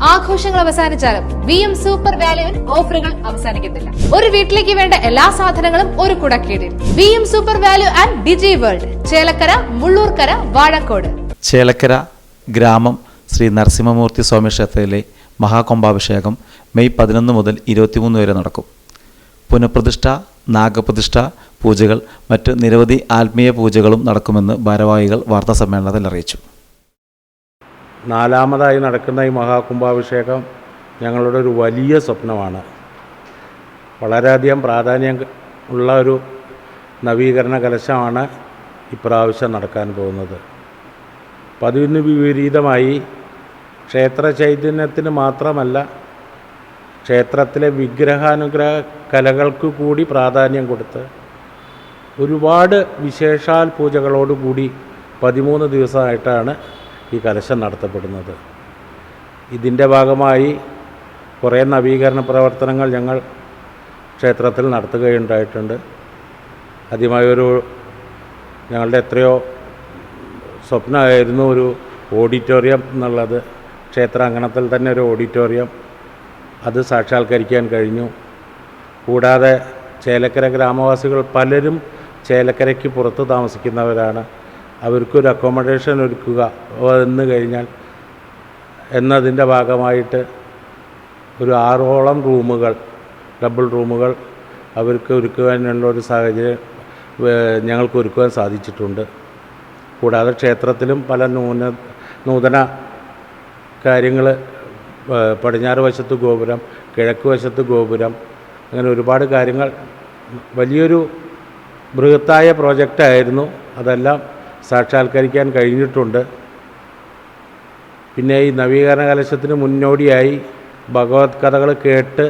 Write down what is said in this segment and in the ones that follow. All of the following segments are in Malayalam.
ആഘോഷങ്ങൾ അവസാനിച്ചാലും VM സൂപ്പർ വാല്യുവിൽ ഓഫറുകൾ അവസാനിക്കുന്നില്ല. ഒരു വീട്ടിലേക്ക് വേണ്ട എല്ലാ സാധനങ്ങളും ഒരു കുടക്കീഴിൽ. VM super value and digi world, Chelakkara, Mullurkara, Vazhakode. Chelakkara ഗ്രാമം ശ്രീ നരസിംഹമൂർത്തി സ്വാമി ക്ഷേത്രത്തിലെ മഹാകുംഭാഭിഷേകം മെയ് 11 മുതൽ 23 വരെ നടക്കും. പുനഃപ്രതിഷ്ഠ, നാഗപ്രതിഷ്ഠ പൂജകൾ, മറ്റ് നിരവധി ആത്മീയ പൂജകളും നടക്കുമെന്ന് ഭാരവാഹികൾ വാർത്താസമ്മേളനത്തിൽ അറിയിച്ചു. നാലാമതായി നടക്കുന്ന ഈ മഹാകുംഭാഭിഷേകം ഞങ്ങളുടെ ഒരു വലിയ സ്വപ്നമാണ്. വളരെയധികം പ്രാധാന്യം ഉള്ള ഒരു നവീകരണ കലശമാണ് ഇപ്രാവശ്യം നടക്കാൻ പോകുന്നത്. പതിവിന് വിപരീതമായി ക്ഷേത്ര ചൈതന്യത്തിന് മാത്രമല്ല, ക്ഷേത്രത്തിലെ വിഗ്രഹാനുഗ്രഹ കലകൾക്ക് കൂടി പ്രാധാന്യം കൊടുത്ത് ഒരുപാട് വിശേഷാൽ പൂജകളോടുകൂടി 13 ദിവസമായിട്ടാണ് ഈ കലശം നടത്തപ്പെടുന്നത്. ഇതിൻ്റെ ഭാഗമായി കുറേ നവീകരണ പ്രവർത്തനങ്ങൾ ഞങ്ങൾ ക്ഷേത്രത്തിൽ നടത്തുകയുണ്ടായിട്ടുണ്ട്. ആദ്യമായൊരു ഞങ്ങളുടെ എത്രയോ സ്വപ്നമായിരുന്നു ഒരു ഓഡിറ്റോറിയം എന്നുള്ളത്. ക്ഷേത്രാങ്കണത്തിൽ തന്നെ ഒരു ഓഡിറ്റോറിയം, അത് സാക്ഷാത്കരിക്കാൻ കഴിഞ്ഞു. കൂടാതെ ചേലക്കര ഗ്രാമവാസികൾ പലരും ചേലക്കരയ്ക്ക് പുറത്ത് താമസിക്കുന്നവരാണ്. അവർക്കൊരു അക്കോമഡേഷൻ ഒരുക്കുക എന്ന് കഴിഞ്ഞാൽ എന്നതിൻ്റെ ഭാഗമായിട്ട് ഒരു 6ഓളം റൂമുകൾ, ഡബിൾ റൂമുകൾ അവർക്ക് ഒരുക്കുവാനുള്ള ഒരു സാഹചര്യം ഞങ്ങൾക്ക് ഒരുക്കുവാൻ സാധിച്ചിട്ടുണ്ട്. കൂടാതെ ക്ഷേത്രത്തിലും പല നൂതന കാര്യങ്ങൾ, പടിഞ്ഞാറ് വശത്ത് ഗോപുരം, കിഴക്ക് വശത്ത് ഗോപുരം, അങ്ങനെ ഒരുപാട് കാര്യങ്ങൾ, വലിയൊരു ബൃഹത്തായ പ്രോജക്റ്റായിരുന്നു. അതെല്ലാം സാക്ഷാത്കരിക്കാൻ കഴിഞ്ഞിട്ടുണ്ട്. പിന്നെ ഈ നവീകരണ കലശത്തിന് മുന്നോടിയായി ഭഗവത് കഥകൾ കേട്ട്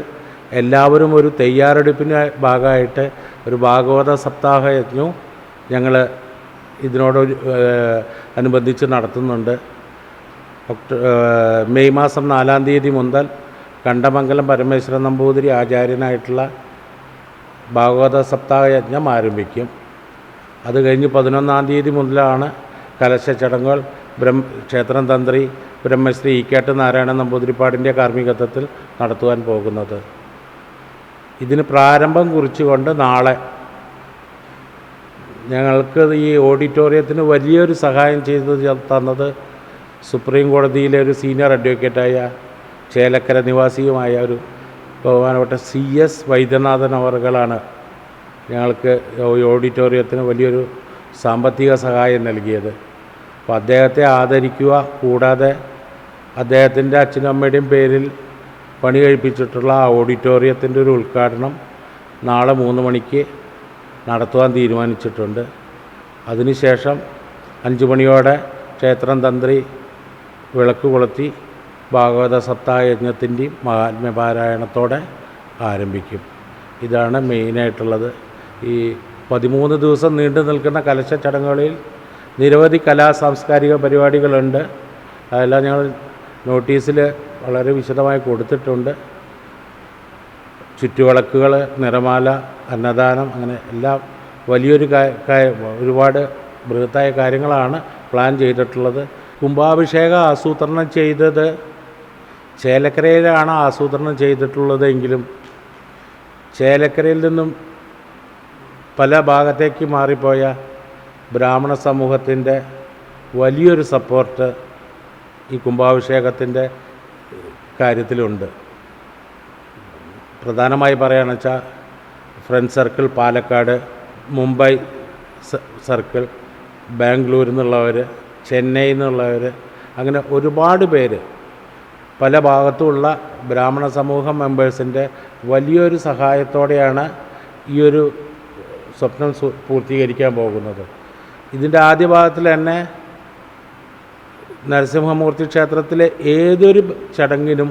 എല്ലാവരും ഒരു തയ്യാറെടുപ്പിന് ഭാഗമായിട്ട് ഒരു ഭാഗവത സപ്താഹ യജ്ഞവും ഞങ്ങൾ ഇതിനോട് അനുബന്ധിച്ച് നടത്തുന്നുണ്ട്. മെയ് മാസം 4-ാം തീയതി മുതൽ കണ്ടമംഗലം പരമേശ്വരൻ നമ്പൂതിരി ആചാര്യനായിട്ടുള്ള ഭാഗവത സപ്താഹ യജ്ഞം ആരംഭിക്കും. അത് കഴിഞ്ഞ് 11-ാം തീയതി മുതലാണ് കലശ ചടങ്ങുകൾ ക്ഷേത്രം തന്ത്രി ബ്രഹ്മശ്രീ ഇക്കേട്ട് നാരായണ നമ്പൂതിരിപ്പാടിൻ്റെ കാർമ്മികത്വത്തിൽ നടത്തുവാൻ പോകുന്നത്. ഇതിന് പ്രാരംഭം കുറിച്ചുകൊണ്ട് നാളെ ഞങ്ങൾക്ക് ഈ ഓഡിറ്റോറിയത്തിന് വലിയൊരു സഹായം ചെയ്തു തന്നത് സുപ്രീം കോടതിയിലെ ഒരു സീനിയർ അഡ്വക്കേറ്റായ ചേലക്കര നിവാസിയുമായ ഒരു ബഹുമാനപ്പെട്ട CS വൈദ്യനാഥൻ അവർകളാണ് ഞങ്ങൾക്ക് ഓഡിറ്റോറിയത്തിന് വലിയൊരു സാമ്പത്തിക സഹായം നൽകിയത്. അപ്പോൾ അദ്ദേഹത്തെ ആദരിക്കുക, കൂടാതെ അദ്ദേഹത്തിൻ്റെ അച്ഛനും അമ്മയുടെയും പേരിൽ പണി കഴിപ്പിച്ചിട്ടുള്ള ആ ഓഡിറ്റോറിയത്തിൻ്റെ ഒരു ഉദ്ഘാടനം നാളെ 3 മണിക്ക് നടത്തുവാൻ തീരുമാനിച്ചിട്ടുണ്ട്. അതിനുശേഷം 5 മണിയോടെ ക്ഷേത്രം തന്ത്രി വിളക്ക് കൊളുത്തി ഭാഗവത സപ്താഹ യജ്ഞത്തിൻ്റെയും മഹാത്മ്യപാരായണത്തോടെ ആരംഭിക്കും. ഇതാണ് മെയിനായിട്ടുള്ളത്. ഈ 13 ദിവസം നീണ്ടു നിൽക്കുന്ന കലശ ചടങ്ങുകളിൽ നിരവധി സാംസ്കാരിക പരിപാടികളുണ്ട്. അതെല്ലാം ഞങ്ങൾ നോട്ടീസിൽ വളരെ വിശദമായി കൊടുത്തിട്ടുണ്ട്. ചുറ്റുവിളക്കുകൾ, നിറമാല, അന്നദാനം, അങ്ങനെ എല്ലാം വലിയൊരു ഒരുപാട് ബൃഹത്തായ കാര്യങ്ങളാണ് പ്ലാൻ ചെയ്തിട്ടുള്ളത്. കുംഭാഭിഷേകം ആസൂത്രണം ചെയ്തത് ചേലക്കരയിലാണ് ആസൂത്രണം ചെയ്തിട്ടുള്ളതെങ്കിലും ചേലക്കരയിൽ നിന്നും പല ഭാഗത്തേക്ക് മാറിപ്പോയ ബ്രാഹ്മണ സമൂഹത്തിൻ്റെ വലിയൊരു സപ്പോർട്ട് ഈ കുംഭാഭിഷേകത്തിൻ്റെ കാര്യത്തിലുണ്ട്. പ്രധാനമായി പറയുകയാണെന്ന് വെച്ചാൽ friend circle Palakkad, Mumbai circle, ബാംഗ്ലൂരിൽ നിന്നുള്ളവർ, ചെന്നൈയിൽ നിന്നുള്ളവർ, അങ്ങനെ ഒരുപാട് പേര് പല ഭാഗത്തുമുള്ള ബ്രാഹ്മണ സമൂഹം മെമ്പേഴ്സിൻ്റെ വലിയൊരു സഹായത്തോടെയാണ് ഈ ഒരു സ്വപ്നം പൂർത്തീകരിക്കാൻ പോകുന്നത്. ഇതിൻ്റെ ആദ്യ ഭാഗത്തിൽ തന്നെ നരസിംഹമൂർത്തി ക്ഷേത്രത്തിലെ ഏതൊരു ചടങ്ങിനും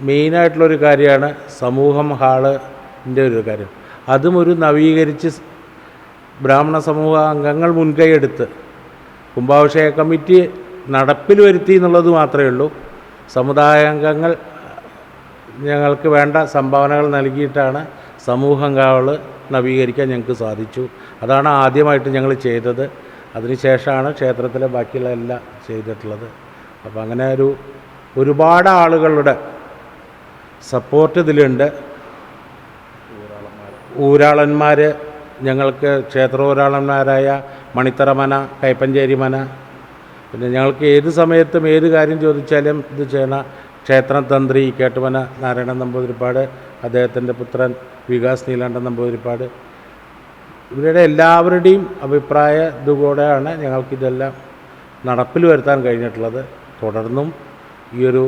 മെയിനായിട്ടുള്ളൊരു കാര്യമാണ് സമൂഹം ഹാളിൻ്റെ ഒരു കാര്യം. അതും ഒരു നവീകരിച്ച് ബ്രാഹ്മണ സമൂഹ അംഗങ്ങൾ മുൻകൈയെടുത്ത് കുംഭാഭിഷേക കമ്മിറ്റി നടപ്പിൽ വരുത്തി എന്നുള്ളത് മാത്രമേ ഉള്ളൂ. സമുദായാംഗങ്ങൾ ഞങ്ങൾക്ക് വേണ്ട സംഭാവനകൾ നൽകിയിട്ടാണ് സമൂഹം ഹാൾ നവീകരിക്കാൻ ഞങ്ങൾക്ക് സാധിച്ചു. അതാണ് ആദ്യമായിട്ട് ഞങ്ങൾ ചെയ്തത്. അതിനുശേഷമാണ് ക്ഷേത്രത്തിലെ ബാക്കിയുള്ള എല്ലാം ചെയ്തിട്ടുള്ളത്. അപ്പോൾ അങ്ങനെ ഒരു ഒരുപാട് ആളുകളുടെ സപ്പോർട്ട് ഇതിലുണ്ട്. ഊരാളന്മാർ, ഞങ്ങൾക്ക് ക്ഷേത്രഊരാളന്മാരായ മണിത്തറമന, കൈപ്പഞ്ചേരി മന, പിന്നെ ഞങ്ങൾക്ക് ഏത് സമയത്തും ഏത് കാര്യം ചോദിച്ചാലും ഇത് ചെയ്യണ ക്ഷേത്രം തന്ത്രി കേട്ടുമന നാരായണൻ നമ്പൂതിരിപ്പാട്, അദ്ദേഹത്തിൻ്റെ പുത്രൻ വികാസ് നീലാണ്ടൻ നമ്പൂതിരിപ്പാട്, ഇവരുടെ എല്ലാവരുടെയും അഭിപ്രായ ഇതുകൂടെയാണ് ഞങ്ങൾക്കിതെല്ലാം നടപ്പിൽ വരുത്താൻ കഴിഞ്ഞിട്ടുള്ളത്. തുടർന്നും ഈ ഒരു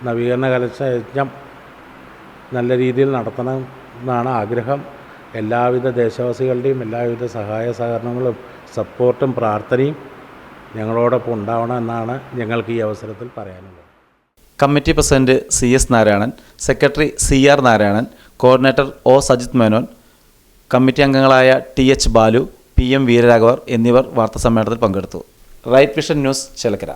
നവീകരണ കലശയജ്ഞം നല്ല രീതിയിൽ നടത്തണം എന്നാണ് ആഗ്രഹം. എല്ലാവിധ ദേശവാസികളുടെയും എല്ലാവിധ സഹായ സഹകരണങ്ങളും സപ്പോർട്ടും പ്രാർത്ഥനയും ഞങ്ങളോടൊപ്പം ഉണ്ടാവണം എന്നാണ് ഞങ്ങൾക്ക് ഈ അവസരത്തിൽ പറയാനുള്ളത്. Committee president CS Narayanan, secretary CR Narayanan, coordinator O Sajith Menon, committee അംഗങ്ങളായ TH ബാലു, PM വീരരാഘവർ എന്നിവർ വാർത്താസമ്മേളനത്തിൽ പങ്കെടുത്തു. Right vision news, Chelakkara.